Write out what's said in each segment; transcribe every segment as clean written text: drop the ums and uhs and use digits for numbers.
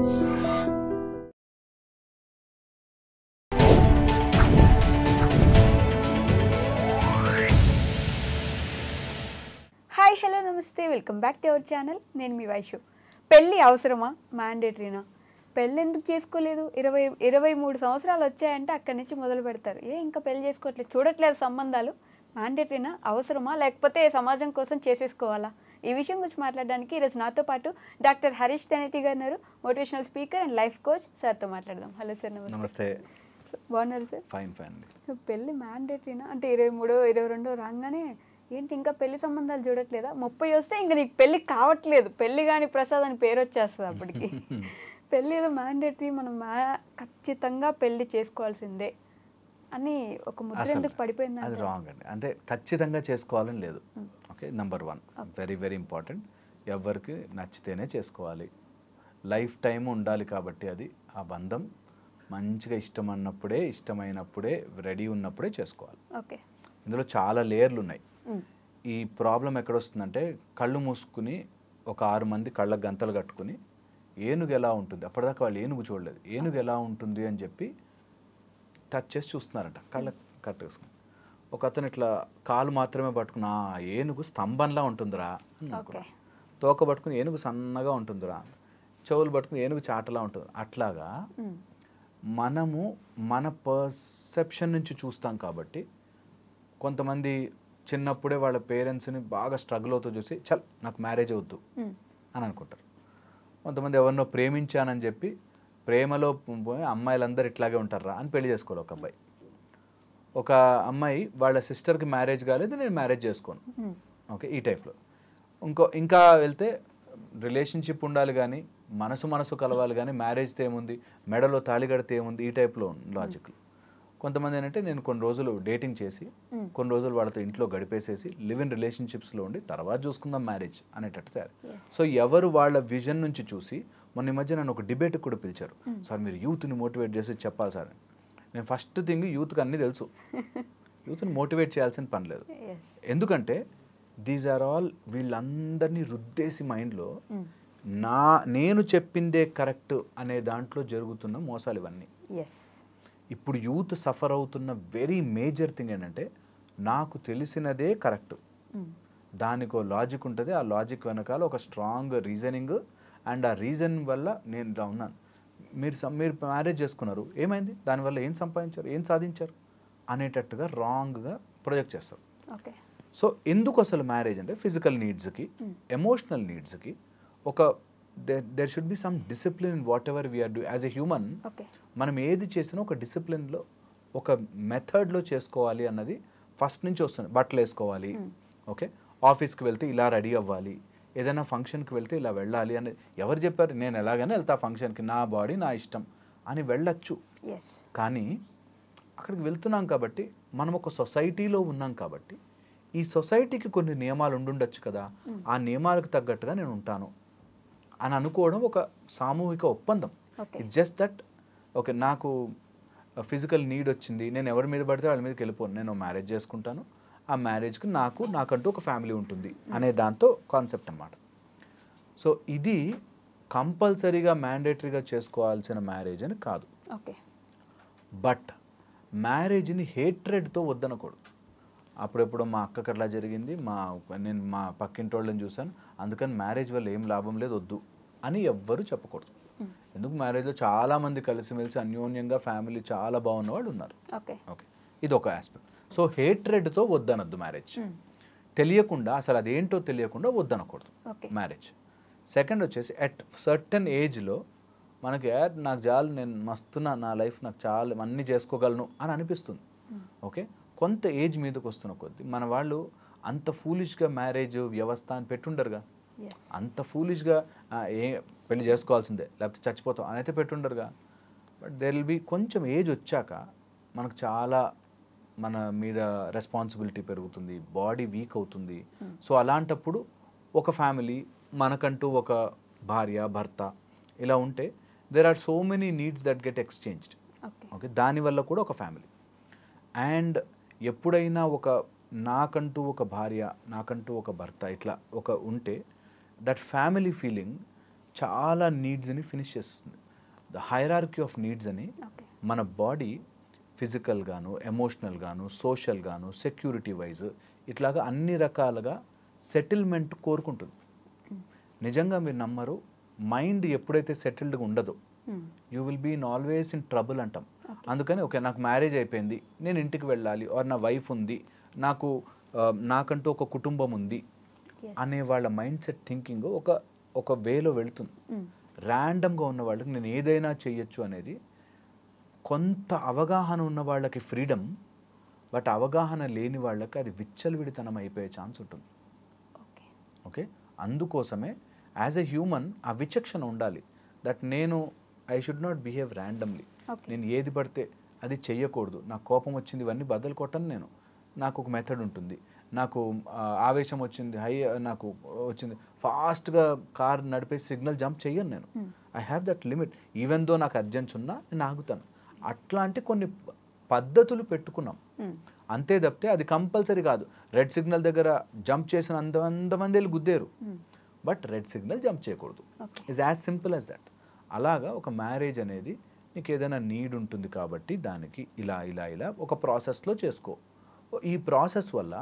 Hi hello నమస్తే welcome back to our channel. నేను మీ వైషు. పెళ్ళి అవసరమా, మ్యాండేటరీనా? పెళ్ళి ఎందుకు చేసుకోలేదు? 23 సంవత్సరాలు వచ్చాయంటే అక్కడి నుంచి మొదలు పెడతారు. ఇంకా పెళ్ళి చేసుకోవట్లేదు, చూడట్లేదు సంబంధాలు, మ్యాండేటరీనా, అవసరమా, లేకపోతే సమాజం కోసం చేసేసుకోవాలా? ఈ విషయం గురించి మాట్లాడడానికి ఈరోజు నాతో పాటు డాక్టర్ హరీష్ తెనేటి గారు ఉన్నారు, motivational speaker and life coach. సార్తో మాట్లాడదాం. Hello sir. నమస్తే. బాగున్నారు సార్? Fine fine. పెళ్ళి మ్యాండేటరీనా అంటే 23, 22 రాగానే ఏంటి ఇంకా పెళ్లి సంబంధాలు చూడట్లేదా? 30 వస్తే ఇంకా నీకు పెళ్ళి కావట్లేదు, పెళ్ళి కానీ ప్రసాద్ అని పేరు వచ్చేస్తుంది అప్పటికి. పెళ్ళి ఏదో మ్యాండేటరీ, మనం ఖచ్చితంగా పెళ్ళి చేసుకోవాల్సిందే అని ఒక ముద్ర ఎందుకు పడిపోయింది? అది రాంగ్ అండి. అంటే ఖచ్చితంగా చేసుకోవాలని లేదు. Okay, number 1 very very important. ఎవరికి నచ్చితేనే చేసుకోవాలి, లైఫ్ టైం ఉండాలి. కాబట్టి అది ఆ బంధం మంచిగా ఇష్టమైనప్పుడే, ఇష్టమైనప్పుడే, రెడీ ఉన్నప్పుడే చేసుకోవాలి. ఓకే. ఇందులో చాలా లేయర్లు ఉన్నాయి. ఈ ప్రాబ్లం ఎక్కడొస్తుందంటే, కళ్ళు మూసుకుని ఒక 6 మంది కళ్ళ గంతలు కట్టుకుని ఏనుగు ఎలా ఉంటుంది, అప్పటిదాకా వాళ్ళు ఏనుగు చూడలేదు, ఏనుగు ఎలా ఉంటుంది అని చెప్పి టచ్ చేసి చూస్తున్నారంట, కళ్ళ కట్టేసుకుని. ఒక అతను ఇట్లా కాలు మాత్రమే పట్టుకుని ఏనుగు స్తంభంలా ఉంటుందిరా అని, తోక పట్టుకుని ఏనుగు సన్నగా ఉంటుందిరా, చెవులు పట్టుకుని ఏనుగు చాటలా ఉంటుంది. అట్లాగా మనము మన పర్సెప్షన్ నుంచి చూస్తాం. కాబట్టి కొంతమంది చిన్నప్పుడే వాళ్ళ పేరెంట్స్ని బాగా స్ట్రగుల్ అవుతూ చూసి చల్ నాకు మ్యారేజ్ అవుద్దు అని అనుకుంటారు. కొంతమంది ఎవరినో ప్రేమించానని చెప్పి ప్రేమలో పోయి అమ్మాయిలందరూ ఇట్లాగే ఉంటారా అని పెళ్లి చేసుకోవాలి. ఒక అబ్బాయి, ఒక అమ్మాయి వాళ్ళ సిస్టర్కి మ్యారేజ్ కాలేదు, నేను మ్యారేజ్ చేసుకోను, ఓకే, ఈ టైప్లో. ఇంకా వెళ్తే రిలేషన్షిప్ ఉండాలి కానీ మనసు కలవాలి కానీ మ్యారేజ్తో ఏముంది, మెడలో తాళి కడితే ఏముంది, ఈ టైప్లో లాజిక్లు. కొంతమంది ఏంటంటే నేను కొన్ని రోజులు డేటింగ్ చేసి కొన్ని రోజులు వాళ్ళతో ఇంట్లో గడిపేసేసి లివ్ ఇన్ రిలేషన్షిప్స్లో ఉండి తర్వాత చూసుకుందాం మ్యారేజ్ అనేటట్టు తయారు. సో ఎవరు వాళ్ళ విజన్ నుంచి చూసి, మొన్న ఈ మధ్య నన్ను ఒక డిబేట్కి కూడా పిలిచారు. సార్ మీరు యూత్ని మోటివేట్ చేసి చెప్పాలి సార్. నేను ఫస్ట్ థింగ్ యూత్కి అన్నీ తెలుసు, యూత్ని మోటివేట్ చేయాల్సిన పని లేదు. ఎందుకంటే దీస్ ఆర్ ఆల్ వీళ్ళందరినీ రుద్దేసి మైండ్లో నేను చెప్పిందే కరెక్ట్ అనే దాంట్లో జరుగుతున్న మోసాలు ఇవన్నీ. ఇప్పుడు యూత్ సఫర్ అవుతున్న వెరీ మేజర్ థింగ్ ఏంటంటే, నాకు తెలిసినదే కరెక్ట్, దానికి ఒక లాజిక్ ఉంటుంది, ఆ లాజిక్ వెనకాల ఒక స్ట్రాంగ్ రీజనింగ్, అండ్ ఆ రీజన్ వల్ల నేను ఇలా ఉన్నాను. మీరు మ్యారేజ్ చేసుకున్నారు, ఏమైంది, దానివల్ల ఏం సంపాదించారు, ఏం సాధించారు అనేటట్టుగా రాంగ్గా ప్రొజెక్ట్ చేస్తారు. సో ఎందుకు అసలు మ్యారేజ్ అంటే, ఫిజికల్ నీడ్స్కి, ఎమోషనల్ నీడ్స్కి ఒక there should be some discipline in whatever we are doing as a human. మనం ఏది చేసినా ఒక డిసిప్లిన్లో, ఒక మెథడ్లో చేసుకోవాలి అన్నది ఫస్ట్ నుంచి వస్తుంది. బట్టలు వేసుకోవాలి, ఓకే, ఆఫీస్కి వెళ్తే ఇలా రెడీ అవ్వాలి, ఏదైనా ఫంక్షన్కి వెళ్తే ఇలా వెళ్ళాలి అనేది ఎవరు చెప్పారు? నేను ఎలాగైనా వెళ్తా ఫంక్షన్కి, నా బాడీ నా ఇష్టం అని వెళ్ళచ్చు. కానీ అక్కడికి వెళ్తున్నాం కాబట్టి, మనం ఒక సొసైటీలో ఉన్నాం కాబట్టి, ఈ సొసైటీకి కొన్ని నియమాలు ఉండుండొచ్చు కదా, ఆ నియమాలకు తగ్గట్టుగా నేను ఉంటాను అని అనుకోవడం ఒక సామూహిక ఒప్పందం. ఇట్స్ జస్ట్ దట్, ఓకే, నాకు ఫిజికల్ నీడ్ వచ్చింది, నేను ఎవరి మీద పడితే వాళ్ళ మీదకి వెళ్ళిపోను, నేను మ్యారేజ్ చేసుకుంటాను, ఆ మ్యారేజ్కి నాకంటూ ఒక ఫ్యామిలీ ఉంటుంది అనే దాంతో కాన్సెప్ట్ అన్నమాట. సో ఇది కంపల్సరీగా మ్యాండేటరీగా చేసుకోవాల్సిన మ్యారేజ్ అని కాదు. బట్ మ్యారేజ్ని హేట్రెడ్తో వద్దనకూడదు. అప్పుడెప్పుడు మా అక్కకి అట్లా జరిగింది, నేను మా పక్కింటి వాళ్ళని చూశాను, అందుకని మ్యారేజ్ వల్ల ఏం లాభం లేదు, వద్దు అని ఎవ్వరూ చెప్పకూడదు. ఎందుకు, మ్యారేజ్లో చాలామంది కలిసిమెలిసి అన్యోన్యంగా ఫ్యామిలీ చాలా బాగున్న వాళ్ళు ఉన్నారు. ఓకే, ఇది ఒక ఆస్పెక్ట్. సో హేట్రెడ్తో వద్దనొద్దు మ్యారేజ్. తెలియకుండా, అసలు అదేంటో తెలియకుండా వద్దనకూడదు మ్యారేజ్. సెకండ్ వచ్చేసి, అట్ సర్టన్ ఏజ్లో మనకి నాకు చాలు, నేను మస్తున్నా, నా లైఫ్ నాకు చాలు, అన్నీ చేసుకోగలను అని అనిపిస్తుంది. ఓకే, కొంత ఏజ్ మీదకి వస్తున్న కొద్దీ మన వాళ్ళు అంత ఫూలిష్గా మ్యారేజ్ వ్యవస్థ అని పెట్టుండరుగా, అంత ఫూలిష్గా పెళ్లి చేసుకోవాల్సిందే లేకపోతే చచ్చిపోతాం అని అయితే పెట్టుండరుగా. బట్ దెర్ విల్ బి కొంచెం ఏజ్ వచ్చాక మనకు చాలా మన మీద రెస్పాన్సిబిలిటీ పెరుగుతుంది, బాడీ వీక్ అవుతుంది. సో అలాంటప్పుడు ఒక ఫ్యామిలీ, మనకంటూ ఒక భార్య భర్త ఇలా ఉంటే there are so many needs that get exchanged. Okay, దానివల్ల కూడా ఒక ఫ్యామిలీ. అండ్ ఎప్పుడైనా నాకంటూ ఒక భార్య, నాకంటూ ఒక భర్త ఇట్లా ఉంటే దట్ ఫ్యామిలీ ఫీలింగ్ చాలా నీడ్స్ని ఫినిష్ చేస్తుంది. ద హైరార్కీ ఆఫ్ నీడ్స్ అని ఓకే. మన బాడీ ఫిజికల్ గాను, ఎమోషనల్ గాను, సోషల్ గాను, సెక్యూరిటీ వైజ్ ఇట్లాగా అన్ని రకాలుగా సెటిల్మెంట్ కోరుకుంటుంది. నిజంగా మీరు నమ్మరు, మైండ్ ఎప్పుడైతే సెటిల్డ్గా ఉండదో you will be in always in trouble అంటాం. అందుకని ఓకే నాకు మ్యారేజ్ అయిపోయింది, నేను ఇంటికి వెళ్ళాలి, ఆర్ నా వైఫ్ ఉంది, నాకు నాకంటూ ఒక కుటుంబం ఉంది అనే వాళ్ళ మైండ్ సెట్ థింకింగ్ ఒక వేలో వెళుతుంది. ర్యాండమ్గా ఉన్న వాళ్ళకి నేను ఏదైనా చేయొచ్చు అనేది, కొంత అవగాహన ఉన్న వాళ్ళకి ఫ్రీడమ్, బట్ అవగాహన లేని వాళ్ళకి అది విచ్చలవిడితనం అయిపోయే ఛాన్స్ ఉంటుంది. ఓకే, అందుకోసమే యాజ్ ఎ హ్యూమన్ ఆ విచక్షణ ఉండాలి. దట్ నేను I should not behave randomly. నేను ఏది పడితే అది చెయ్యకూడదు. నాకు కోపం వచ్చింది ఇవన్నీ బదులు కొట్టను నేను. నాకు ఒక మెథడ్ ఉంటుంది. నాకు ఆవేశం వచ్చింది, నాకు వచ్చింది, ఫాస్ట్గా కార్ నడిపే సిగ్నల్ జంప్ చెయ్యను నేను. I have that limit. Even though నాకు అర్జెన్స్ ఉన్నా నేను ఆగుతాను. అట్లాంటి కొన్ని పద్ధతులు పెట్టుకున్నాం అంతే తప్పితే అది కంపల్సరీ కాదు. రెడ్ సిగ్నల్ దగ్గర జంప్ చేసిన అంతమంది వెళ్ళి గుద్దేరు, బట్ రెడ్ సిగ్నల్ జంప్ చేయకూడదు. It's as simple as that. అలాగా ఒక మ్యారేజ్ అనేది నీకు ఏదైనా నీడ్ ఉంటుంది కాబట్టి దానికి ఇలా ఇలా ఇలా ఒక ప్రాసెస్లో చేసుకో. ఈ ప్రాసెస్ వల్ల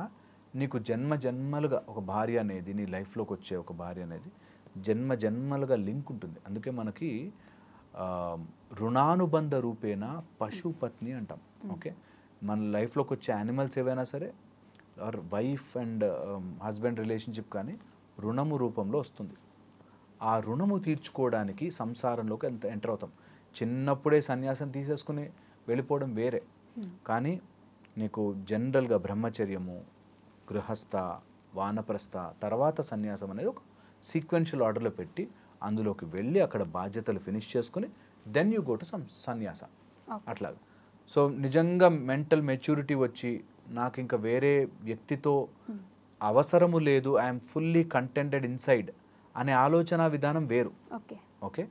నీకు జన్మ జన్మలుగా ఒక భార్య అనేది, నీ లైఫ్లోకి వచ్చే ఒక భార్య అనేది జన్మ జన్మలుగా లింక్ ఉంటుంది. అందుకే మనకి రుణానుబంధ రూపేణ పశుపత్ని అంటాం. ఓకే, మన లైఫ్లోకి వచ్చే యానిమల్స్ ఏవైనా సరే, or wife and husband relationship కానీ రుణము రూపంలో వస్తుంది. ఆ రుణము తీర్చుకోవడానికి సంసారంలోకి ఎంటర్ అవుతాం. చిన్నప్పుడే సన్యాసం తీసేసుకుని వెళ్ళిపోవడం వేరే, కానీ నీకు జనరల్గా బ్రహ్మచర్యము, గృహస్థ, వానప్రస్థ, తర్వాత సన్యాసం అనేది ఒక సీక్వెన్షియల్ ఆర్డర్లో పెట్టి అందులోకి వెళ్ళి అక్కడ బాధ్యతలు ఫినిష్ చేసుకుని దెన్ యూ గో టు సన్యాస. అట్లాగా. సో నిజంగా మెంటల్ మెచ్యూరిటీ వచ్చి నాకు ఇంకా వేరే వ్యక్తితో అవసరము లేదు, ఐఎమ్ ఫుల్లీ కంటెంటెడ్ ఇన్సైడ్ అనే ఆలోచన విధానం వేరు. ఓకే,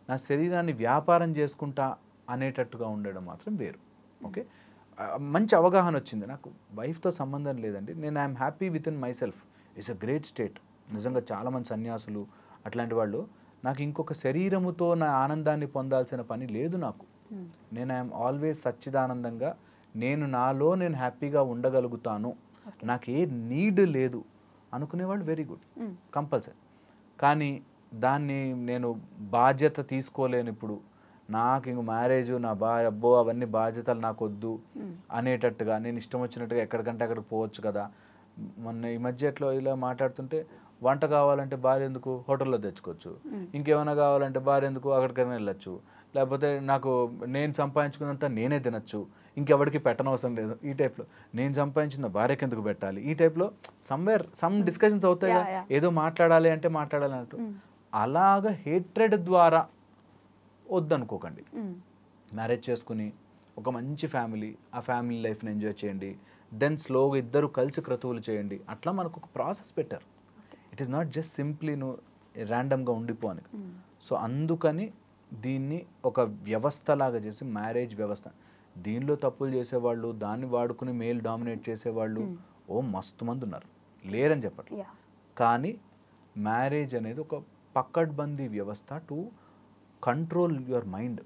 నా శరీరాన్ని వ్యాపారం చేసుకుంటా అనేటట్టుగా ఉండడం మాత్రం వేరు. ఓకే, మంచి అవగాహన వచ్చింది. నాకు వైఫ్తో సంబంధం లేదండి, నేను I'm happy with in my self. It's a great state. నిజంగా చాలామంది సన్యాసులు అట్లాంటి వాళ్ళు, నాకు ఇంకొక శరీరముతో నా ఆనందాన్ని పొందాల్సిన పని లేదు నాకు, నేను ఐఎమ్ ఆల్వేస్ సచ్చిదానందంగా, నేను నాలో నేను హ్యాపీగా ఉండగలుగుతాను, నాకు ఏ నీడ్ లేదు అనుకునేవాళ్ళు వెరీ గుడ్, కంపల్సరీ. కానీ దాన్ని నేను బాధ్యత తీసుకోలేను, ఇప్పుడు నాకు ఇంక మ్యారేజ్ నా అబ్బో అవన్నీ బాధ్యతలు నాకు వద్దు అనేటట్టుగా నేను ఇష్టం వచ్చినట్టుగా ఎక్కడికంటే అక్కడికి పోవచ్చు కదా. మొన్న ఈ మధ్యలో ఇలా మాట్లాడుతుంటే, వంట కావాలంటే భార్య ఎందుకు, హోటల్లో తెచ్చుకోవచ్చు, ఇంకేమైనా కావాలంటే భార్య ఎందుకు, అక్కడికైనా వెళ్ళచ్చు, లేకపోతే నాకు నేను సంపాదించుకున్నంత నేనే తినచ్చు, ఇంకెవరికి పెట్టనవసరం లేదు, ఈ టైప్లో నేను సంపాదించిన భార్యకి ఎందుకు పెట్టాలి, ఈ టైప్లో సమ్ డిస్కషన్స్ అవుతాయి. ఏదో మాట్లాడాలి అంటే మాట్లాడాలి అన్నట్టు. అలాగా హేట్రెడ్ ద్వారా వద్దనుకోకండి. మ్యారేజ్ చేసుకుని ఒక మంచి ఫ్యామిలీ, ఆ ఫ్యామిలీ లైఫ్ని ఎంజాయ్ చేయండి, దెన్ స్లోగా ఇద్దరు కలిసి క్రతువులు చేయండి. అట్లా మనకు ఒక ప్రాసెస్ పెట్టారు. It is not just simply నువ్వు ర్యాండమ్గా ఉండిపోని. సో అందుకని దీన్ని ఒక వ్యవస్థలాగా చేసి, మ్యారేజ్ వ్యవస్థ, దీనిలో తప్పులు చేసేవాళ్ళు, దాన్ని వాడుకుని మేల్ డామినేట్ చేసేవాళ్ళు మస్తు మంది ఉన్నారు, లేరని చెప్పట్లేదు. కానీ మ్యారేజ్ అనేది ఒక పక్కడ్బందీ వ్యవస్థ టు కంట్రోల్ యువర్ మైండ్.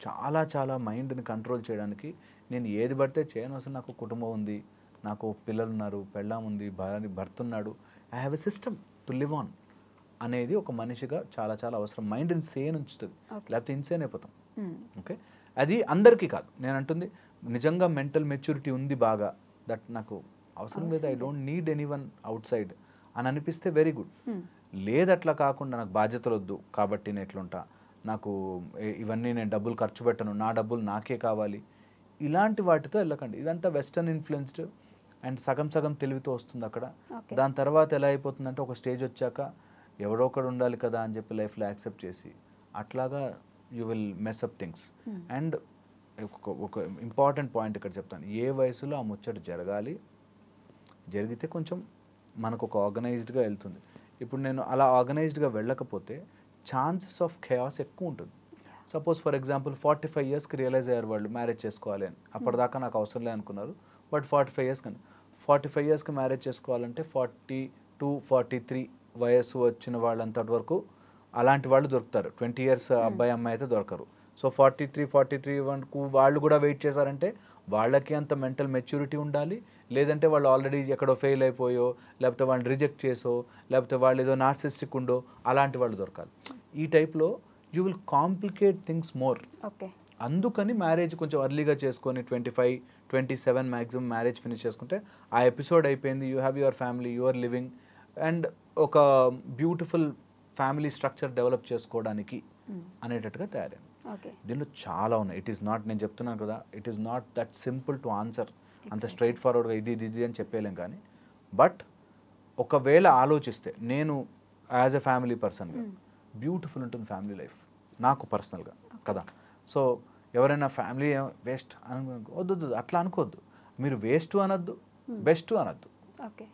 చాలా చాలా మైండ్ని కంట్రోల్ చేయడానికి నేను ఏది పడితే చేయను, అసలు నాకు కుటుంబం ఉంది, నాకు పిల్లలు ఉన్నారు, పెళ్ళాం ఉంది, భర్త ఉన్నాడు, I have a system to live on అనేది ఒక మనిషిగా చాలా చాలా అవసరం. మైండ్ ఇన్సేన్ ఉంచుతుంది, లేకపోతే ఇన్సేన్ అయిపోతాం. ఓకే, అది అందరికీ కాదు నేను అంటుంది, నిజంగా మెంటల్ మెచ్యూరిటీ ఉంది బాగా, దట్ నాకు అవసరం లేదు, I don't need anyone out side అని అనిపిస్తే వెరీ గుడ్. లేదట్లా కాకుండా నాకు బాధ్యతలు వద్దు కాబట్టి నేను ఎట్లుంటా, నాకు ఇవన్నీ నేను డబ్బులు ఖర్చు పెట్టను, నా డబ్బులు నాకే కావాలి, ఇలాంటి వాటితో వెళ్ళకండి. ఇదంతా వెస్టర్న్ ఇన్ఫ్లుయెన్స్డ్ అండ్ సగం సగం తెలివితో వస్తుంది అక్కడ. దాని తర్వాత ఎలా అయిపోతుందంటే, ఒక స్టేజ్ వచ్చాక ఎవడో ఒకడు ఉండాలి కదా అని చెప్పి లైఫ్లో యాక్సెప్ట్ చేసి అట్లాగా you will mess up things. And ఒక ఇంపార్టెంట్ పాయింట్ ఇక్కడ చెప్తాను, ఏ వయసులో ఆ ముచ్చట జరగాలి, జరిగితే కొంచెం మనకు ఒక ఆర్గనైజ్డ్గా వెళ్తుంది. ఇప్పుడు నేను అలా ఆర్గనైజ్డ్గా వెళ్ళకపోతే ఛాన్సెస్ ఆఫ్ ఖయాస్ ఎక్కువ ఉంటుంది. సపోజ్ ఫర్ ఎగ్జాంపుల్ 45 yearsకి రియలైజ్ అయ్యారు వాళ్ళు మ్యారేజ్ చేసుకోవాలి అని, అప్పటిదాకా నాకు అవసరం లేదు అనుకున్నారు, బట్ 45 yearsకి మ్యారేజ్ చేసుకోవాలంటే 42, 43 వయస్సు వచ్చిన వాళ్ళంతటి వరకు అలాంటి వాళ్ళు దొరుకుతారు. 20 ఇయర్స్ అబ్బాయి అమ్మాయి అయితే దొరకరు. సో 43 వరకు వాళ్ళు కూడా వెయిట్ చేశారంటే వాళ్ళకి అంత మెంటల్ మెచ్యూరిటీ ఉండాలి. లేదంటే వాళ్ళు ఆల్రెడీ ఎక్కడో ఫెయిల్ అయిపోయో, లేకపోతే వాళ్ళని రిజెక్ట్ చేసో, లేకపోతే వాళ్ళు ఏదో నార్సిస్టిక్ ఉండో అలాంటి వాళ్ళు దొరకాలి. ఈ టైప్లో you will complicate things more. Okay. అందుకని మ్యారేజ్ కొంచెం ఎర్లీగా చేసుకొని 25, 27 మ్యాక్సిమం మ్యారేజ్ ఫినిష్ చేసుకుంటే ఆ ఎపిసోడ్ అయిపోయింది. You have your family, your living and ఒక బ్యూటిఫుల్ ఫ్యామిలీ స్ట్రక్చర్ డెవలప్ చేసుకోవడానికి అనేటట్టుగా తయారైంది. ఓకే. దీనిలో చాలా ఉన్నాయి. ఇట్ ఈస్ నాట్, నేను చెప్తున్నాను కదా, it is not that simple to answer. అంత స్ట్రైట్ ఫార్వర్డ్గా ఇది ఇది ఇది అని చెప్పేలేం. కానీ బట్ ఒకవేళ ఆలోచిస్తే నేను యాజ్ ఎ ఫ్యామిలీ పర్సన్గా బ్యూటిఫుల్ ఉంటుంది ఫ్యామిలీ లైఫ్ నాకు పర్సనల్గా కదా. సో ఎవరైనా ఫ్యామిలీ వేస్ట్ వద్దు, అట్లా అనుకోవద్దు. మీరు వేస్ట్ అనొద్దు, బెస్ట్ అనొద్దు. ఓకే.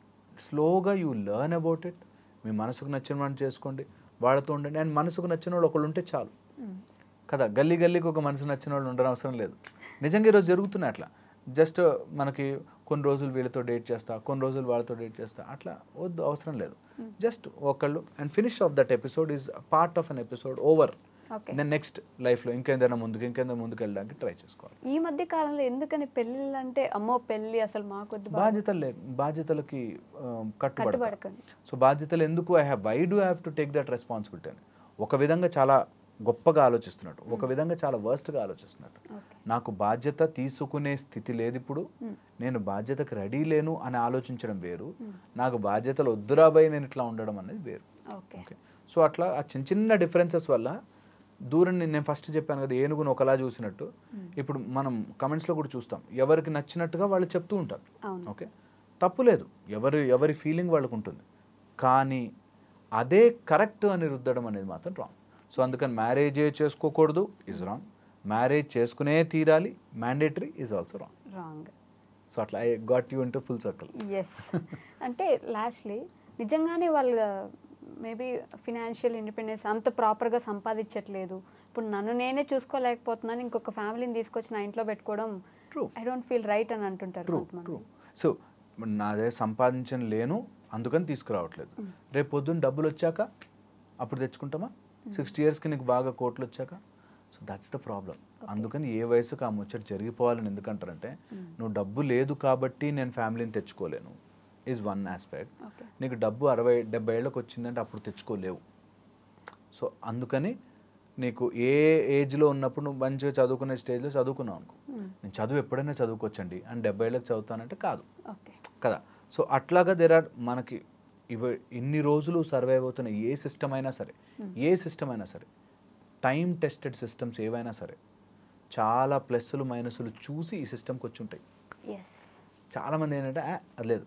స్లోగా యూ లెర్న్ అబౌట్ ఇట్. మీ మనసుకు నచ్చిన వాడిని చేసుకోండి, వాళ్ళతో ఉండండి. అండ్ మనసుకు నచ్చిన వాళ్ళు ఒకళ్ళు ఉంటే చాలు కదా. గల్లీకి ఒక మనసు నచ్చిన వాళ్ళు ఉండడం అవసరం లేదు. నిజంగా ఈరోజు జరుగుతున్నాయి అట్లా. జస్ట్ మనకి కొన్ని రోజులు వీళ్ళతో డేట్ చేస్తా, కొన్ని రోజులు వాళ్ళతో డేట్ చేస్తా, అట్లా వద్దు, అవసరం లేదు. జస్ట్ ఒకళ్ళు and finish off that episode is part of an episode over. నేను నెక్స్ట్ లైఫ్లో ఇంకేదైనా ముందుకు వెళ్ళడానికి ట్రై చేసుకోవాలి. ఈ మధ్య కాలంలో ఎందుకని పెళ్ళిళ్ళు అంటే అమ్మో పెళ్ళి అసలు మాకొద్దు, బాధ్యతలకి కట్టుబడకండి. సో బాధ్యతలు ఎందుకు, why do have to take that responsibility అని ఒక విధంగా చాలా గొప్పగా ఆలోచిస్తున్నట్టు, ఒక విధంగా చాలా వర్స్ట్గా ఆలోచిస్తున్నట్టు. నాకు బాధ్యత తీసుకునే స్థితి లేదు ఇప్పుడు, నేను బాధ్యతకు రెడీ లేను అని ఆలోచించడం వేరు, నాకు బాధ్యతలు వద్దురాబాయి నేను ఇట్లా ఉండడం అనేది వేరు. ఓకే. సో అట్లా ఆ చిన్న డిఫరెన్సెస్ వల్ల దూరం, నేను ఫస్ట్ చెప్పాను కదా ఏనుగును ఒకలా చూసినట్టు, ఇప్పుడు మనం కమెంట్స్లో కూడా చూస్తాం, ఎవరికి నచ్చినట్టుగా వాళ్ళు చెప్తూ ఉంటారు. ఓకే, తప్పు లేదు, ఎవరి ఫీలింగ్ వాళ్ళకు ఉంటుంది. కానీ అదే కరెక్ట్ అని రుద్దడం అనేది మాత్రం రాంగ్. సో అందుకని మ్యారేజే చేసుకోకూడదు ఈజ్ రాంగ్, మ్యారేజ్ చేసుకునే తీరాలి mandatory is also wrong. So అట్లా I got you into full circle. Yes. అంటే లాస్ట్లీ నిజంగానే వాళ్ళ మేబీ ఫినాన్షియల్ ఇండిపెండెన్స్ అంత ప్రాపర్గా సంపాదించట్లేదు, ఇప్పుడు నన్ను నేనే చూసుకోలేకపోతున్నాను, ఇంకొక ఫ్యామిలీని తీసుకొచ్చి నా ఇంట్లో పెట్టుకోవడం ఐ డోంట్ ఫీల్ రైట్ అని అంటుంటారు. సో నాదే సంపాదించలేను అందుకని తీసుకురావట్లేదు, రేపు పొద్దున్న డబ్బులు వచ్చాక అప్పుడు తెచ్చుకుంటామా? 60 ఇయర్స్కి నీకు బాగా కోట్లు వచ్చాక. So that's the problem. అందుకని ఏ వయసుకు ఆ ముచ్చట జరిగిపోవాలని ఎందుకంటారంటే, నువ్వు డబ్బు లేదు కాబట్టి నేను ఫ్యామిలీని తెచ్చుకోలేను ఈజ్ వన్ ఆస్పెక్ట్. నీకు డబ్బు 60-70 ఏళ్ళకి వచ్చిందంటే అప్పుడు తెచ్చుకోలేవు. సో అందుకని నీకు ఏ ఏజ్లో ఉన్నప్పుడు నువ్వు మంచిగా చదువుకునే స్టేజ్లో చదువుకున్నావు అనుకో, నేను చదువు ఎప్పుడైనా చదువుకోవచ్చండి అని 70 ఏళ్ళకి చదువుతానంటే కాదు కదా. సో అట్లాగా మనకి ఇన్ని రోజులు సర్వైవ్ అవుతున్న ఏ సిస్టమ్ అయినా సరే టైం టెస్టెడ్ సిస్టమ్స్ ఏవైనా సరే చాలా ప్లస్లు మైనస్లు చూసి ఈ సిస్టమ్కి వచ్చి ఉంటాయి. చాలామంది ఏంటంటే అది లేదు,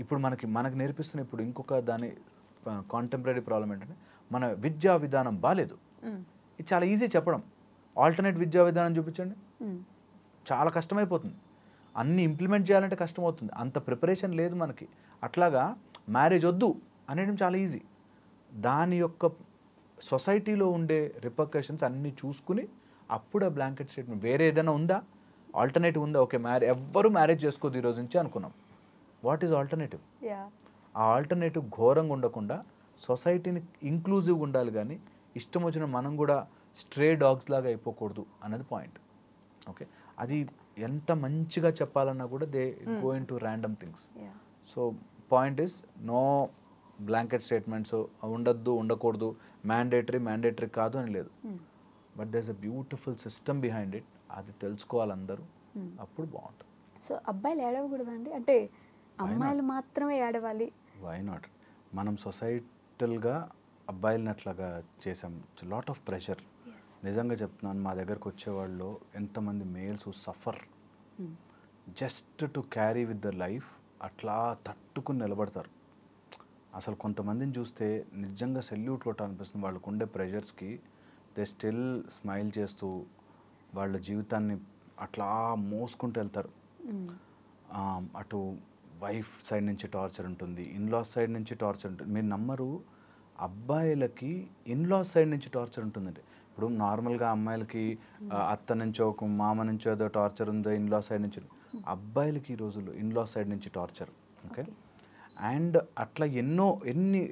ఇప్పుడు మనకి నేర్పిస్తున్న ఇప్పుడు ఇంకొక దాని కాంటెంపరీ ప్రాబ్లం ఏంటంటే మన విద్యా విధానం బాగాలేదు. ఇది చాలా ఈజీ చెప్పడం, ఆల్టర్నేట్ విద్యా విధానం చూపించండి, చాలా కష్టమైపోతుంది. అన్ని ఇంప్లిమెంట్ చేయాలంటే కష్టమవుతుంది, అంత ప్రిపరేషన్ లేదు మనకి. అట్లాగా మ్యారేజ్ వద్దు అనేయడం చాలా ఈజీ. దాని యొక్క సొసైటీలో ఉండే రిపర్కషన్స్ అన్నీ చూసుకుని అప్పుడు ఆ బ్లాంకెట్ స్టేట్మెంట్ వేరే ఏదైనా ఉందా, ఆల్టర్నేటివ్ ఉందా? ఓకే, ఎవ్వరూ మ్యారేజ్ చేసుకోదు ఈరోజు నుంచి అనుకున్నాం. What is alternative? ఆ ఆల్టర్నేటివ్ ఘోరంగా ఉండకుండా సొసైటీని ఇంక్లూజివ్గా ఉండాలి, కానీ ఇష్టం వచ్చిన మనం కూడా స్ట్రే డాగ్స్ లాగా అయిపోకూడదు అన్నది పాయింట్. ఓకే, అది ఎంత మంచిగా చెప్పాలన్నా కూడా they going to random things. So point is no blanket statements ఉండద్దు, ఉండకూడదు, మ్యాండేటరీ కాదు అని లేదు. But there is a beautiful system behind it. అది తెలుసుకోవాలి అందరూ, అప్పుడు బాగుంటుంది. సో అబ్బాయిలు ఏడవకూడదండి, అంటే అమ్మాయిలు మాత్రమే ఏడవాలి? Why not? మనం సొసైటల్గా అబ్బాయిలని అట్లాగా చేసాం, లాట్ ఆఫ్ ప్రెషర్. నిజంగా చెప్తున్నాను, మా దగ్గరకు వచ్చేవాళ్ళు ఎంతమంది males suffer just to carry with the life, అట్లా తట్టుకుని నిలబడతారు. అసలు కొంతమందిని చూస్తే నిజంగా సెల్యూట్ కొట్టాలనిపిస్తుంది. వాళ్ళకు ఉండే ప్రెషర్స్కి దే స్టిల్ స్మైల్ చేస్తూ వాళ్ళ జీవితాన్ని అట్లా మోసుకుంటూ వెళ్తారు. అటు వైఫ్ సైడ్ నుంచి టార్చర్ ఉంటుంది, ఇన్లాస్ సైడ్ నుంచి టార్చర్ ఉంటుంది. మీరు నమ్మరు, అబ్బాయిలకి ఇన్లాస్ సైడ్ నుంచి టార్చర్ ఉంటుందండి. ఇప్పుడు నార్మల్గా అమ్మాయిలకి అత్త నుంచో ఒక మామ నుంచో ఏదో టార్చర్ ఉందో ఇన్లాస్ సైడ్ నుంచి, అబ్బాయిలకి ఈ రోజుల్లో ఇన్లాస్ సైడ్ నుంచి టార్చర్. ఓకే, అండ్ అట్లా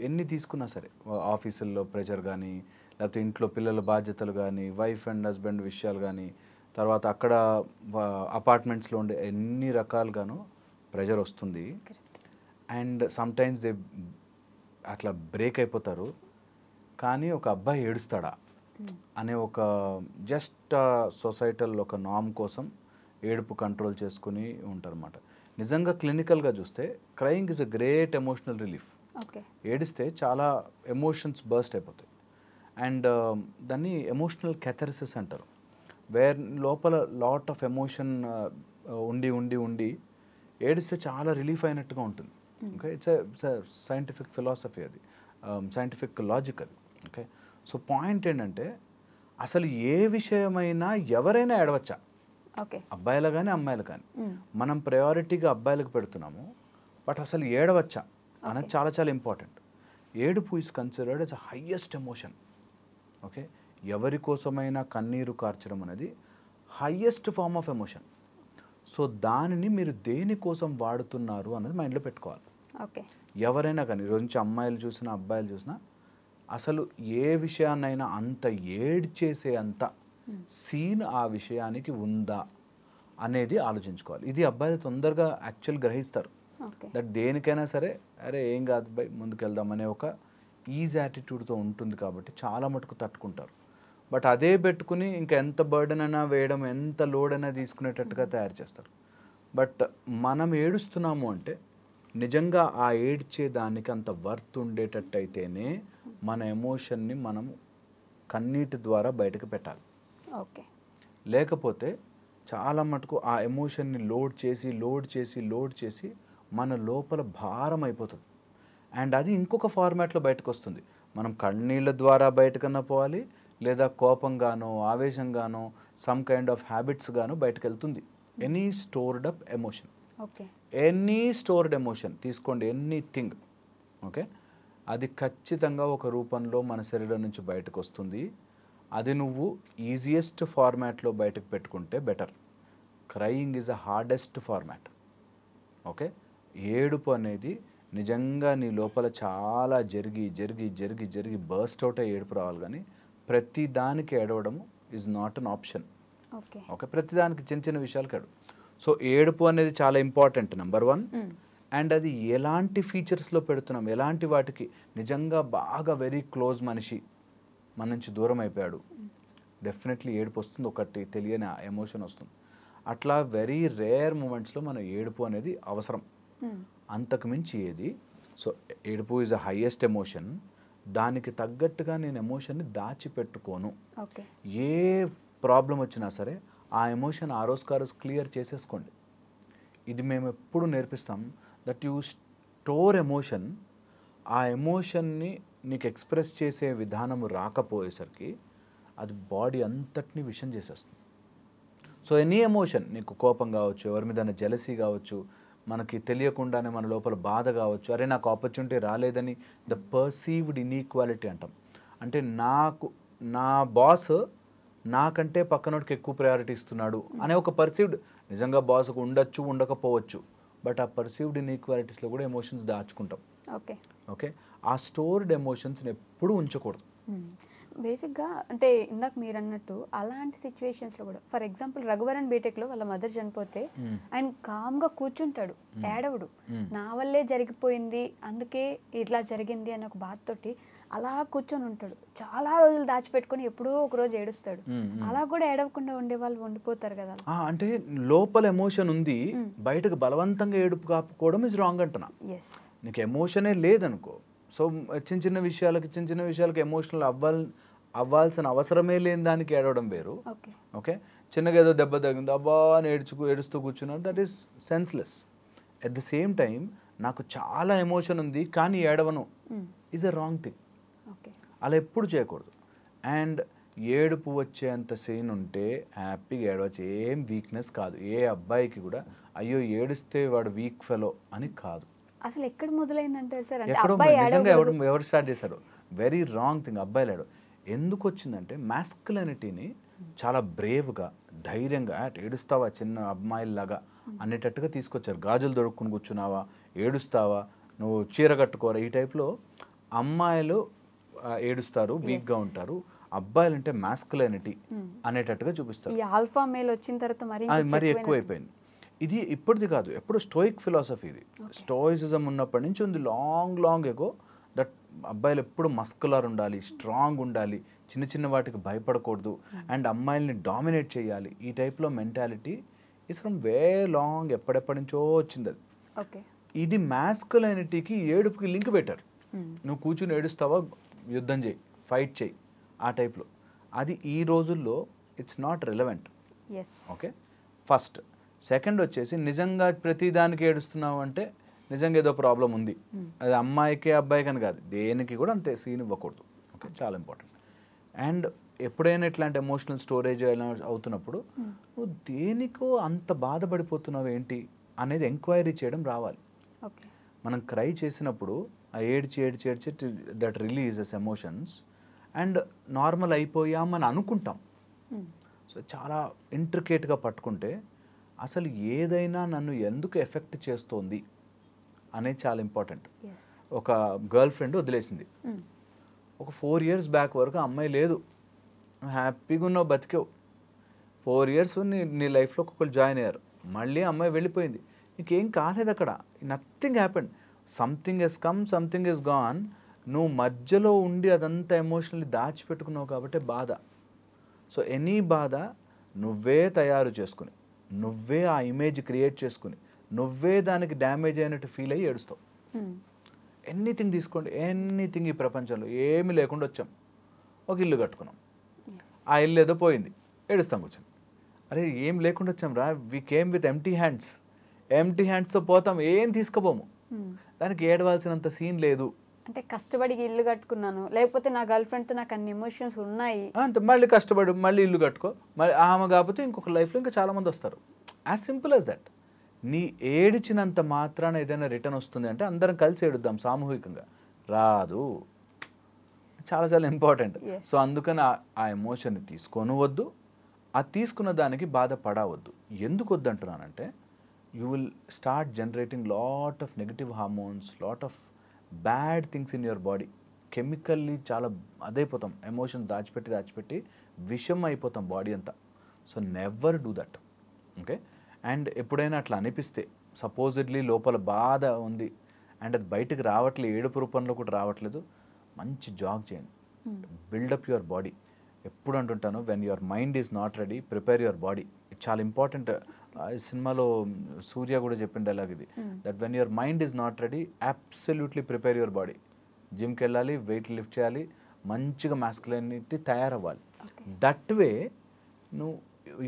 ఎన్ని తీసుకున్నా సరే, ఆఫీసుల్లో ప్రెషర్ కానీ, లేకపోతే ఇంట్లో పిల్లల బాధ్యతలు కానీ, వైఫ్ అండ్ హస్బెండ్ విషయాలు కానీ, తర్వాత అక్కడ అపార్ట్మెంట్స్లో ఉండే ఎన్ని రకాలుగాను ప్రెషర్ వస్తుంది. అండ్ సమ్టైమ్స్ దే అట్లా బ్రేక్ అయిపోతారు. కానీ ఒక అబ్బాయి ఏడుస్తాడా అనే ఒక జస్ట్ సొసైటల్ ఒక నామ్ కోసం ఏడుపు కంట్రోల్ చేసుకుని ఉంటారన్నమాట. నిజంగా క్లినికల్గా చూస్తే crying is a great emotional relief. ఏడిస్తే చాలా ఎమోషన్స్ బర్స్ట్ అయిపోతాయి. అండ్ దాన్ని ఎమోషనల్ కెథరిసిస్ అంటారు. వేర్ లోపల లాట్ ఆఫ్ ఎమోషన్ ఉండి ఉండి ఉండి ఏడిస్తే చాలా రిలీఫ్ అయినట్టుగా ఉంటుంది. ఓకే, ఇట్స్ సైంటిఫిక్ ఫిలాసఫీ, అది సైంటిఫిక్ లాజిక్ అది. ఓకే, సో పాయింట్ ఏంటంటే అసలు ఏ విషయమైనా ఎవరైనా ఏడవచ్చా, అబ్బాయిలు కానీ అమ్మాయిలు కానీ. మనం ప్రయారిటీగా అబ్బాయిలకు పెడుతున్నాము, బట్ అసలు ఏడవచ్చా అనేది చాలా చాలా ఇంపార్టెంట్. ఏడుపు is considered as a highest emotion. Okay, ఎవరి కోసమైనా కన్నీరు కార్చడం అనేది highest form of emotion. So దానిని మీరు దేనికోసం వాడుతున్నారు అనేది మైండ్లో పెట్టుకోవాలి. ఎవరైనా కానీ ఈరోజు నుంచి అమ్మాయిలు చూసినా అబ్బాయిలు చూసినా అసలు ఏ విషయాన్నైనా అంత ఏడ్చేసే అంత సీన్ ఆ విషయానికి ఉందా అనేది ఆలోచించుకోవాలి. ఇది అబ్బాయిలు తొందరగా యాక్చువల్ గ్రహిస్తారు. దట్ దేనికైనా సరే అరే ఏం కాదు బై ముందుకెళ్దాం అనే ఒక ఈజీ యాటిట్యూడ్తో ఉంటుంది కాబట్టి చాలా మటుకు తట్టుకుంటారు. బట్ అదే పెట్టుకుని ఇంకా ఎంత బర్డెన్ అయినా వేయడం, ఎంత లోడ్ అయినా తీసుకునేటట్టుగా తయారు చేస్తారు. బట్ మనం ఏడుస్తున్నాము అంటే నిజంగా ఆ ఏడ్చే దానికి అంత వర్త్ ఉండేటట్టు అయితేనే మన ఎమోషన్ని మనం కన్నీటి ద్వారా బయటకు పెట్టాలి. లేకపోతే చాలా మటుకు ఆ ఎమోషన్ని లోడ్ చేసి లోడ్ చేసి లోడ్ చేసి మన లోపల భారం అయిపోతుంది. అండ్ అది ఇంకొక ఫార్మాట్లో బయటకు వస్తుంది. మనం కన్నీళ్ళ ద్వారా బయటకన్నా పోవాలి, లేదా కోపంగానో ఆవేశంగానో సమ్ కైండ్ ఆఫ్ హ్యాబిట్స్ గానో బయటకు వెళ్తుంది. Any stored up emotion, any stored emotion తీసుకోండి, ఎనీథింగ్. ఓకే, అది ఖచ్చితంగా ఒక రూపంలో మన శరీరం నుంచి బయటకు వస్తుంది. అది నువ్వు ఈజియెస్ట్ ఫార్మాట్లో బయటకు పెట్టుకుంటే better. Crying is a hardest format. Okay, ఏడుపు అనేది నిజంగా నీ లోపల చాలా జరిగి జరిగి జరిగి జరిగి బర్స్ట్ అవుట్ అయ్యి ఏడుపు రావాలి. కానీ ప్రతి దానికి ఏడవడము is not an option. Okay, ప్రతి దానికి చిన్న చిన్న విషయాలకు ఏడు. సో ఏడుపు అనేది చాలా ఇంపార్టెంట్, నెంబర్ 1. అండ్ అది ఎలాంటి ఫీచర్స్లో పెడుతున్నాం, ఎలాంటి వాటికి. నిజంగా బాగా వెరీ క్లోజ్ మనిషి మన నుంచి దూరం అయిపోయాడు, డెఫినెట్లీ ఏడుపు వస్తుంది, ఒకటి తెలియని ఎమోషన్ వస్తుంది. అట్లా వెరీ రేర్ మూమెంట్స్లో మన ఏడుపు అనేది అవసరం. అంతకు మించి ఏది. సో ఏడుపు ఈజ్ అ హైయెస్ట్ ఎమోషన్. దానికి తగ్గట్టుగా నేను ఎమోషన్ని దాచిపెట్టుకోను. ఏ ప్రాబ్లం వచ్చినా సరే ఆ ఎమోషన్ ఆ రోజు క్లియర్ చేసేసుకోండి. ఇది మేము ఎప్పుడు నేర్పిస్తాం, దట్ యూ స్టోర్ ఎమోషన్. ఆ ఎమోషన్ని నీకు ఎక్స్ప్రెస్ చేసే విధానం రాకపోయేసరికి అది బాడీ అంతటినీ విషం చేసేస్తుంది. సో ఎనీ ఎమోషన్, నీకు కోపం కావచ్చు, ఎవరి మీద జెలసీ కావచ్చు, మనకి తెలియకుండానే మన లోపల బాధ కావచ్చు, అరే నాకు ఆపర్చునిటీ రాలేదని ద పర్సీవ్డ్ ఇన్ఈక్వాలిటీ అంటాం. అంటే నా బాస్ నాకంటే పక్కనోడికి ఎక్కువ ప్రయారిటీ ఇస్తున్నాడు అనే ఒక పర్సీవ్డ్, నిజంగా బాస్కు ఉండొచ్చు ఉండకపోవచ్చు, బట్ ఆ పర్సీవ్డ్ ఇన్ఈక్వాలిటీస్లో కూడా ఎమోషన్స్ దాచుకుంటాం. ఓకే, ఆ స్టోర్డ్ ఎమోషన్స్ని ఎప్పుడూ ఉంచకూడదు. బేసిక్గా అంటే ఇందాక మీరు అన్నట్టు అలాంటి సిచ్యువేషన్స్లో కూడా, ఫర్ ఎగ్జాంపుల్ రఘువరన్ బీటెక్లో వాళ్ళ మదర్ చనిపోతే ఆయన కామ్గా కూర్చుంటాడు, ఏడవడు. నా వల్లే జరిగిపోయింది, అందుకే ఇట్లా జరిగింది అనే ఒక బాధతోటి అలా కూర్చొని ఉంటాడు. చాలా రోజులు దాచిపెట్టుకొని ఎప్పుడో ఒక రోజు ఏడుస్తాడు. అలా కూడా ఏడవకుండా ఉండే వాళ్ళు ఉండిపోతారు కదా. అంటే లోపల ఎమోషన్ ఉంది, బయటకు బలవంతంగా ఏడుపు కాపుకోవడం ఇస్ రాంగ్ అంటున్నా. నీకు ఎమోషనే లేదనుకో, సో చిన్న చిన్న విషయాలకి ఎమోషనల్ అవ్వాల్సిన అవసరమే లేని దానికి ఏడవడం వేరు. ఓకే, చిన్నగా ఏదో దెబ్బ తగింది అబ్బా అని ఏడుస్తూ కూర్చున్నాను, that is senseless. At the same time నాకు చాలా ఎమోషన్ ఉంది కానీ ఏడవను ఈజ్ ఎ రాంగ్ థింగ్. అలా ఎప్పుడు చేయకూడదు. అండ్ ఏడుపు వచ్చేంత సీన్ ఉంటే హ్యాపీగా ఏడవచ్చు, ఏం వీక్నెస్ కాదు. ఏ అబ్బాయికి కూడా అయ్యో ఏడిస్తే వాడు వీక్ ఫెలో అని కాదు. అసలు ఎక్కడ మొదలైందంటారు సార్? ఎక్కడో నిజంగా ఎవరు స్టార్ట్ చేశారు? Very wrong thing. అబ్బాయిలు ఎందుకు వచ్చిందంటే మాస్కులినిటీని చాలా బ్రేవ్గా, ధైర్యంగా, ఏడుస్తావా చిన్న అమ్మాయిలాగా అనేటట్టుగా తీసుకొచ్చారు. గాజులు దొడుక్కుని కూర్చున్నావా, ఏడుస్తావా, నువ్వు చీర కట్టుకోరా, ఈ టైప్లో అమ్మాయిలు ఏడుస్తారు, వీక్గా ఉంటారు. అబ్బాయిలు అంటే మాస్కులైనిటీ అనేటట్టుగా చూపిస్తారు. ఈ ఆల్ఫా మేల్ వచ్చిన తర్వాత మరి ఎక్కువైపోయింది. ఇది ఇప్పటిది కాదు, ఎప్పుడు స్టోయిక్ ఫిలాసఫీ ఇది. స్టోయిసిజం ఉన్నప్పటి నుంచి ఉంది, లాంగ్ ఎగో. దట్ అబ్బాయిలు ఎప్పుడు మస్కులర్ ఉండాలి, స్ట్రాంగ్ ఉండాలి, చిన్న చిన్న వాటికి భయపడకూడదు, అండ్ అమ్మాయిల్ని డామినేట్ చేయాలి. ఈ టైప్లో mentality is from way long, ఎప్పటి నుంచో వచ్చింది అది. ఇది మాస్కులైనిటీకి ఏడుపుకి లింక్ పెట్టారు. నువ్వు కూర్చుని ఏడుస్తావా, యుద్ధం చేయి, ఫైట్ చేయి, ఆ టైప్లో. అది ఈ రోజుల్లో it's not relevant. Okay, first. Second వచ్చేసి నిజంగా ప్రతిదానికి ఏడుస్తున్నావు అంటే నిజంగా ఏదో ప్రాబ్లం ఉంది. అది అమ్మాయికి అబ్బాయికి అని కాదు, దేనికి కూడా అంతే సీన్ ఇవ్వకూడదు. ఓకే, చాలా ఇంపార్టెంట్. అండ్ ఎప్పుడైనా ఇట్లాంటి ఎమోషనల్ స్టోరేజ్ అవుతున్నప్పుడు నువ్వు దేనికో అంత బాధపడిపోతున్నావు ఏంటి అనేది ఎంక్వైరీ చేయడం రావాలి. మనం క్రై చేసినప్పుడు ఆ ఏడ్చి that releases emotions and normal అయిపోయామని అనుకుంటాం. సో చాలా ఇంట్రికేట్గా పట్టుకుంటే అసలు ఏదైనా నన్ను ఎందుకు ఎఫెక్ట్ చేస్తోంది అనేది చాలా ఇంపార్టెంట్. ఒక గర్ల్ ఫ్రెండ్ వదిలేసింది. ఒక 4 years బ్యాక్ వరకు అమ్మాయి లేదు, హ్యాపీగా ఉన్నావు, బతికావు. 4 years నీ లైఫ్లో ఒకళ్ళు జాయిన్ అయ్యారు, మళ్ళీ అమ్మాయి వెళ్ళిపోయింది, నీకేం కాలేదు అక్కడ, nothing happened. Something he's come, something he's gone. నువ్వు మధ్యలో ఉండి అదంతా ఎమోషనల్లీ దాచిపెట్టుకున్నావు కాబట్టి బాధ. సో ఎనీ బాధ నువ్వే తయారు చేసుకుని, నువ్వే ఆ ఇమేజ్ క్రియేట్ చేసుకుని, నువ్వే దానికి డ్యామేజ్ అయినట్టు ఫీల్ అయ్యి ఏడుస్తావు. ఎనీథింగ్ తీసుకోండి, ఎనీథింగ్ ఈ ప్రపంచంలో ఏమీ లేకుండా వచ్చాం, ఒక ఇల్లు కట్టుకున్నాం, ఆ ఇల్లు ఏదో పోయింది, ఏడుస్తాం కూర్చొని. అరే ఏం లేకుండా వచ్చాం రా, వి కేమ్ విత్ ఎంటీ హ్యాండ్స్తో పోతాం, ఏం తీసుకుపోము. దానికి ఏడవాల్సినంత సీన్ లేదు. అంటే కష్టపడి ఇల్లు కట్టుకున్నాను, లేకపోతే నా గర్ల్ ఫ్రెండ్తో నాకు అన్ని ఎమోషన్స్ ఉన్నాయి అంతే, మళ్ళీ కష్టపడి మళ్ళీ ఇల్లు కట్టుకో, మళ్ళీ ఆమె కాకపోతే ఇంకొక లైఫ్లో ఇంకా చాలామంది వస్తారు. As simple as that. నీ ఏడిచినంత మాత్రాన ఏదైనా రిటర్న్ వస్తుంది అంటే అందరం కలిసి ఏడుద్దాం సామూహికంగా, రాదు. చాలా చాలా ఇంపార్టెంట్. సో అందుకని ఆ ఎమోషన్ని తీసుకోనవద్దు, ఆ తీసుకున్న దానికి బాధపడవద్దు. ఎందుకు వద్దు అంటున్నానంటే you will start generating lot of negative hormones, lot of bad things in your body. Chemically చాలా అదైపోతాం, ఎమోషన్ దాచిపెట్టి విషం అయిపోతాం బాడీ అంతా. So never do that. Okay, and ఎప్పుడైనా అట్లా అనిపిస్తే, సపోజిడ్లీ లోపల బాధ ఉంది అండ్ అది బయటకు రావట్లేదు, ఏడుపు రూపంలో కూడా రావట్లేదు, మంచి జాగ్ చేయండి, బిల్డప్ యువర్ బాడీ. ఎప్పుడు అంటుంటాను, when your mind is not ready, prepare your body. ఇది చాలా ఇంపార్టెంట్. ఈ సినిమాలో సూర్య కూడా చెప్పిన డైలాగ్ ఇది, that when your mind is not ready, absolutely prepare your body. జిమ్కి వెళ్ళాలి, వెయిట్ లిఫ్ట్ చేయాలి, మంచిగా మాస్కులైనిటీ తయారవ్వాలి. దట్ వే నువ్వు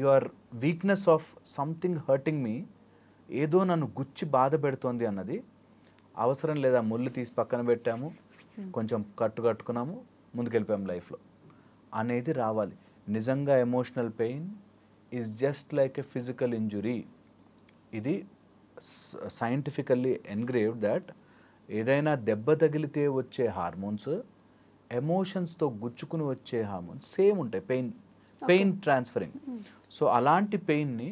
your weakness of something hurting me, ఏదో నన్ను గుచ్చి బాధ పెడుతోంది అన్నది అవసరం లేదా, ముళ్ళు తీసి పక్కన పెట్టాము, కొంచెం కట్టుకున్నాము, ముందుకెళ్ళిపోయాము లైఫ్లో అనేది రావాలి. నిజంగా emotional pain is just like a physical injury. ఇది సైంటిఫికల్లీ ఎన్గ్రేవ్డ్ దట్ ఏదైనా దెబ్బ తగిలితే వచ్చే హార్మోన్స్, ఎమోషన్స్తో గుచ్చుకుని వచ్చే హార్మోన్స్ సేమ్ ఉంటాయి, పెయిన్ ట్రాన్స్ఫరింగ్. సో అలాంటి పెయిన్ని,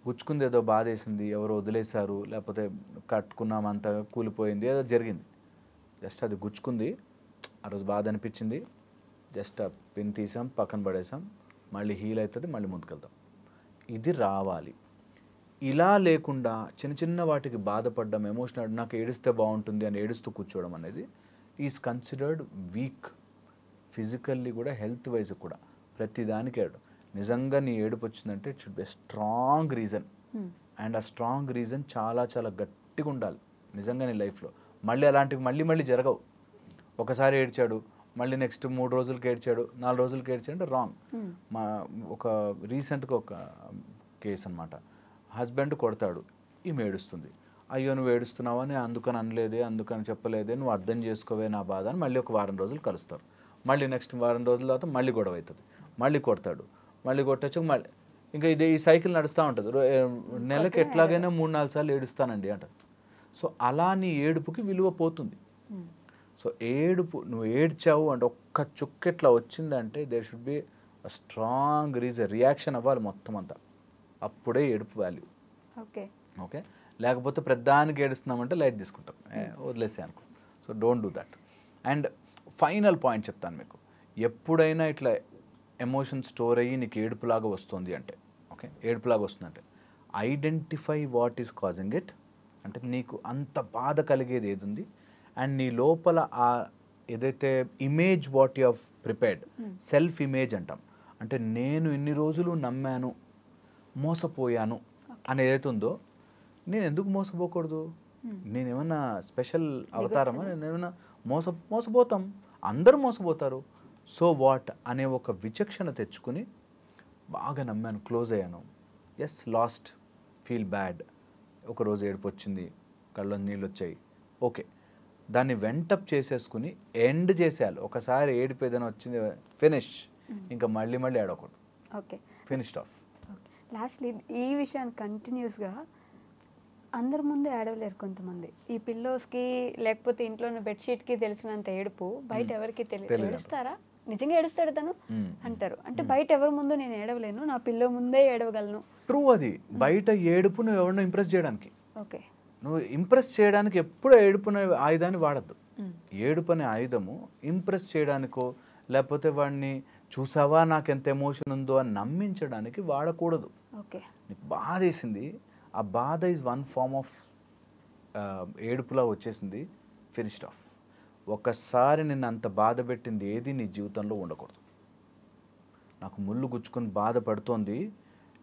గుచ్చుకుంది ఏదో బాధేసింది, ఎవరో వదిలేశారు, లేకపోతే కట్టుకున్నామంతా కూలిపోయింది, ఏదో జరిగింది, జస్ట్ అది గుచ్చుకుంది, ఆ రోజు బాధ అనిపించింది, జస్ట్ ఆ పిన్ తీసాం, పక్కన పడేసాం, మళ్ళీ హీల్ అవుతుంది, మళ్ళీ ముందుకెళ్తాం. ఇది రావాలి. ఇలా లేకుండా చిన్న చిన్న వాటికి బాధపడడం, ఎమోషనల్, నాకు ఏడిస్తే బాగుంటుంది అని ఏడుస్తూ కూర్చోవడం అనేది ఈజ్ కన్సిడర్డ్ వీక్. ఫిజికల్లీ కూడా, హెల్త్ వైజ్ కూడా, ప్రతిదానికి ఏడు. నిజంగా నీ ఏడుపు వచ్చిందంటే it should be strong reason, and ఆ స్ట్రాంగ్ రీజన్ చాలా చాలా గట్టిగా ఉండాలి నిజంగా నీ లైఫ్లో. మళ్ళీ అలాంటివి మళ్ళీ జరగవు. ఒకసారి ఏడ్చాడు, మళ్ళీ నెక్స్ట్ 3 రోజులకి ఏడ్చాడు, 4 రోజులకి ఏడ్చాడు అంటే రాంగ్. ఒక రీసెంట్గా ఒక కేసు అనమాట. హస్బెండ్ కొడతాడు, ఈమె ఏడుస్తుంది, అయ్యో నువ్వు ఏడుస్తున్నావు అని అందుకని అనలేదే, అందుకని చెప్పలేదే, నువ్వు అర్థం చేసుకోవే నా బాధ అని మళ్ళీ ఒక వారం రోజులు కలుస్తారు. మళ్ళీ నెక్స్ట్ వారం రోజుల తర్వాత మళ్ళీ గొడవ అవుతుంది, మళ్ళీ కొడతాడు, మళ్ళీ కొట్టచ్చు, మళ్ళీ ఇంకా ఈ సైకిల్ నడుస్తూ ఉంటుంది. నెలకి ఎట్లాగైనా 3-4 సార్లు ఏడుస్తానండి అంటారు. సో అలా నీ ఏడుపుకి విలువ పోతుంది. సో ఏడుపు, నువ్వు ఏడ్చావు అంటే ఒక్క చుక్కెట్లా వచ్చిందంటే there should be strong reaction అవ్వాలి మొత్తం అంతా, అప్పుడే ఏడుపు వాల్యూ. ఓకే, లేకపోతే ప్రధానికి ఏడుస్తున్నామంటే లైట్ తీసుకుంటాం, వదిలేసే అనుకో. So don't do that. And final point చెప్తాను మీకు. ఎప్పుడైనా ఇట్లా ఎమోషన్ స్టోర్ అయ్యి నీకు ఏడుపులాగా వస్తుంది అంటే, ఓకే, ఏడుపులాగా వస్తుందంటే identify what is causing it. అంటే నీకు అంత బాధ కలిగేది ఏది ఉంది, అండ్ నీ లోపల ఆ ఏదైతే image what you have prepared, self image అంటాం. అంటే నేను ఇన్ని రోజులు నమ్మాను, మోసపోయాను అని ఏదైతే ఉందో, నేను ఎందుకు మోసపోకూడదు? నేనేమన్నా స్పెషల్ అవతారమా? నేనేమన్నా మోసపోతాం, అందరూ మోసపోతారు. సో వాట్ అనే ఒక విచక్షణ తెచ్చుకుని బాగా నమ్మాను, క్లోజ్ అయ్యాను, ఎస్ లాస్ట్, ఫీల్ బ్యాడ్, ఒకరోజు ఏడుపు వచ్చింది, కళ్ళలో నీళ్ళు వచ్చాయి, ఓకే, దాన్ని వెంటప్ చేసేసుకుని ఎండ్ చేసేయాలి. ఒకసారి ఏడుపు ఏదైనా వచ్చింది, ఫినిష్, ఇంకా మళ్ళీ ఏడవకూడదు, ఓకే, ఫినిష్డ్ ఆఫ్. లాస్ట్లీ ఈ విషయాన్ని కంటిన్యూస్గా అందరి ముందు ఏడవలేరు కొంతమంది. ఈ పిల్లోస్కి లేకపోతే ఇంట్లో ఉన్న బెడ్షీట్కి తెలిసినంత ఏడుపు బయట ఎవరికి తెలియదు. ఏడుస్తారా? నిజంగా ఏడుస్తాడు తను అంటారు. అంటే బయట ఎవరి ముందు నేను ఏడవలేను, నా పిల్లో ముందే ఏడవగలను. ట్రూ. అది బయట ఏడుపు నువ్వు ఎవరినో ఇంప్రెస్ చేయడానికి. ఓకే, నువ్వు ఇంప్రెస్ చేయడానికి ఎప్పుడు ఏడుపునే ఆయుధాన్ని వాడద్దు. ఏడుపు అనే ఆయుధము ఇంప్రెస్ చేయడానికో లేకపోతే వాడిని చూసావా నాకు ఎంత ఎమోషన్ ఉందో అని నమ్మించడానికి వాడకూడదు. ఓకే, నీకు బాధ వేసింది, ఆ బాధ ఈజ్ వన్ ఫార్మ్ ఆఫ్ ఏడుపులా వచ్చేసింది, ఫినిష్డ్ ఆఫ్. ఒకసారి నిన్ను అంత బాధ పెట్టింది ఏది నీ జీవితంలో ఉండకూడదు. నాకు ముళ్ళు గుచ్చుకుని బాధపడుతోంది,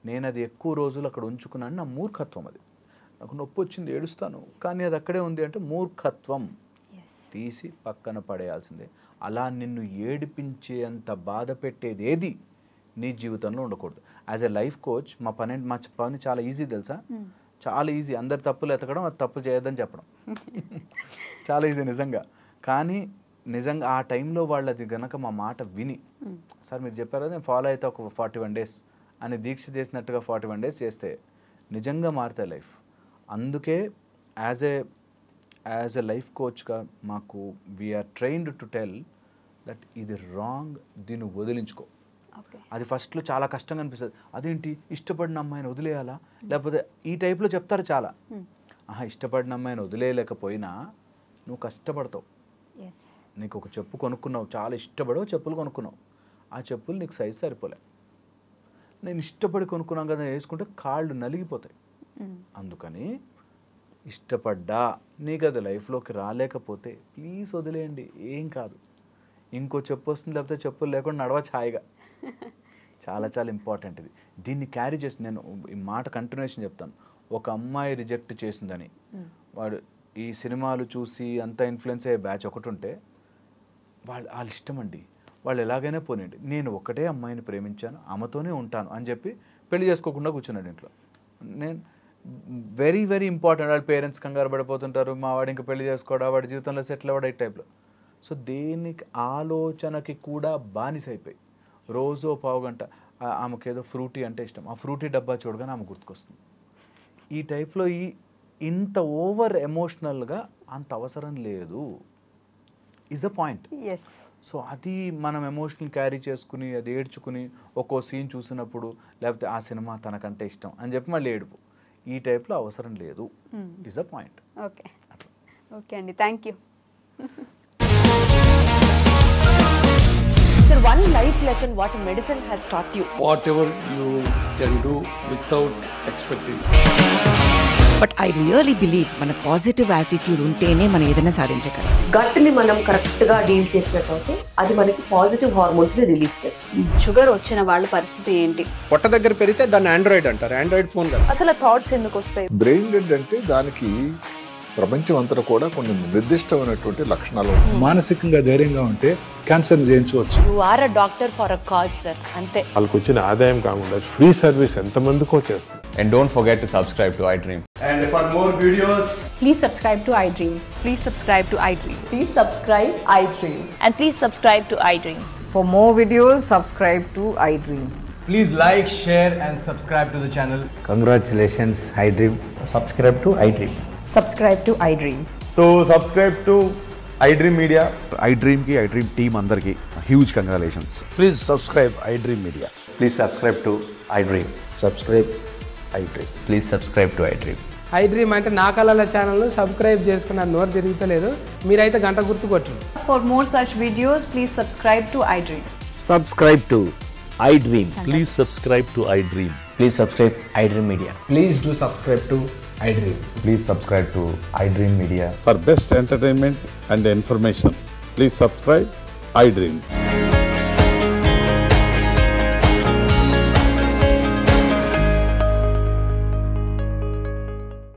నేను అది ఎక్కువ రోజులు అక్కడ ఉంచుకున్నాను, నా మూర్ఖత్వం. అది నాకు నొప్పి వచ్చింది ఏడుస్తాను, కానీ అది అక్కడే ఉంది అంటే మూర్ఖత్వం, తీసి పక్కన పడేయాల్సిందే. అలా నిన్ను ఏడిపించేంత బాధ పెట్టేది ఏది నీ జీవితంలో ఉండకూడదు. యాజ్ ఎ లైఫ్ కోచ్ మా పని చాలా ఈజీ తెలుసా? చాలా ఈజీ. అందరి తప్పులు ఎతకడం, అది తప్పు చేయొద్దని చెప్పడం చాలా ఈజీ నిజంగా. కానీ నిజంగా ఆ టైంలో వాళ్ళది గనక మా మాట విని, సార్ మీరు చెప్పారు కదా నేను ఫాలో అయితే ఒక 41 days అని దీక్ష చేసినట్టుగా 41 days చేస్తే నిజంగా మారుతాయి లైఫ్. అందుకే యాజ్ ఎ లైఫ్ కోచ్గా మాకు we are trained to tell that ఇది రాంగ్, దీన్ని వదిలించుకో. అది ఫస్ట్లో చాలా కష్టంగా అనిపిస్తుంది. అదేంటి ఇష్టపడిన అమ్మాయిని వదిలేయాలా? లేకపోతే ఈ టైప్లో చెప్తారు చాలా. ఇష్టపడిన అమ్మాయిని వదిలేయలేకపోయినా నువ్వు కష్టపడతావు. నీకు ఒక చెప్పు కొనుక్కున్నావు, చాలా ఇష్టపడవు చెప్పులు కొనుక్కున్నావు, ఆ చెప్పులు నీకు సైజ్ సరిపోలే. నేను ఇష్టపడి కొనుక్కున్నాను కదా వేసుకుంటే కాళ్ళు నలిగిపోతాయి. అందుకని ఇష్టపడ్డా నీకు అది లైఫ్లోకి రాలేకపోతే ప్లీజ్ వదిలేయండి, ఏం కాదు. ఇంకో చెప్పు వస్తుంది, లేకపోతే చెప్పులు లేకుండా నడవచ్చు హాయిగా. చాలా చాలా ఇంపార్టెంట్ ఇది. దీన్ని క్యారీ చేసి నేను ఈ మాట కంటిన్యూషన్ చెప్తాను. ఒక అమ్మాయి రిజెక్ట్ చేసిందని వాడు ఈ సినిమాలు చూసి అంతా ఇన్ఫ్లుయెన్స్ అయ్యే బ్యాచ్ ఒకటి ఉంటే వాళ్ళ ఇష్టం అండి, వాళ్ళు ఎలాగైనా పోనండి, నేను ఒకటే అమ్మాయిని ప్రేమించాను, ఆమెతోనే ఉంటాను అని చెప్పి పెళ్లి చేసుకోకుండా కూర్చున్నాడు ఇంట్లో. నేను వెరీ వెరీ ఇంపార్టెంట్. వాళ్ళ పేరెంట్స్ కంగారు పడిపోతుంటారు, మా వాడు ఇంకా పెళ్లి చేసుకోవడా, వాడి జీవితంలో సెటిల్ అవ్వడా, ఈ టైప్లో. సో దేనికి ఆలోచనకి కూడా బానిసైపోయి రోజు పావు గంట ఆమెకు ఏదో ఫ్రూటీ అంటే ఇష్టం, ఆ ఫ్రూటీ డబ్బా చూడగానే ఆమె గుర్తుకొస్తుంది. ఈ టైప్లో ఇంత ఓవర్ ఎమోషనల్గా అంత అవసరం లేదు, ఈజ్ ద పాయింట్. సో అది మనం ఎమోషనల్ క్యారీ చేసుకుని అది ఏడ్చుకుని ఒక్కో సీన్ చూసినప్పుడు లేకపోతే ఆ సినిమా తనకంటే ఇష్టం అని చెప్పి మళ్ళీ ఏడుపు, ఈ టైప్లో అవసరం లేదు, is the point. Okay okay అండి, thank you. Sir, one life lesson what medicine has taught you. Whatever you can do without expecting. But I really believe మన పాజిటివ్ యాటిట్యూడ్ ఉంటేనే మనం ఏదైనా సాధించగలం. గట్ ని మనం కరెక్ట్ గా డీల్ చేసినట్లయితే అది మనకి పాజిటివ్ హార్మోన్స్ ని రిలీజ్ చేస్తుంది. షుగర్ వచ్చిన వాళ్ళ పరిస్థితి ఏంటి? పొట్ట దగ్గర పెరిగితే దాన్ని ఆండ్రాయిడ్ అంటారు, ఆండ్రాయిడ్ ఫోన్ కదా. అసలు థాట్స్ ఎందుకు వస్తాయి? బ్రెయిన్ డెడ్ అంటే దానికి ప్రపంచం అంతా కూడా కొన్ని నిర్దిష్టమైనటువంటి లక్షణాలు ఉంటాయి. మానసికంగా ధైర్యంగా ఉంటే క్యాన్సర్ జయించవచ్చు. You are a doctor for a cause sir, అంతే. వాళ్ళకి వచ్చిన ఆదాయం కాకుండా ఫ్రీ సర్వీస్ ఎంతమందికో చేస్తారు. And don't forget to subscribe to iDream. And for more videos, Please subscribe to iDream. Please subscribe to iDream. Please subscribe iDream. And please subscribe to iDream. For more videos, subscribe to iDream. please like, share and subscribe to the channel. Congratulations iDream. Subscribe to iDream. Subscribe to iDream. So subscribe to iDream Media. iDream ki iDream team andarki huge congratulations. Please subscribe iDream Media. Please subscribe to iDream. Subscribe iDream. Please subscribe to iDream. I dream అంటే నా కళల ఛానల్ను subscribe చేసుకున్న నోరు తిరుగుతలేదు. మీరైతే గంట గుర్తు కొట్టండి. For more such videos, please subscribe to iDream. Subscribe to iDream. Please subscribe to iDream. Please subscribe iDream Media. Please do subscribe to iDream. Please subscribe to iDream Media. For best entertainment and information, please subscribe iDream.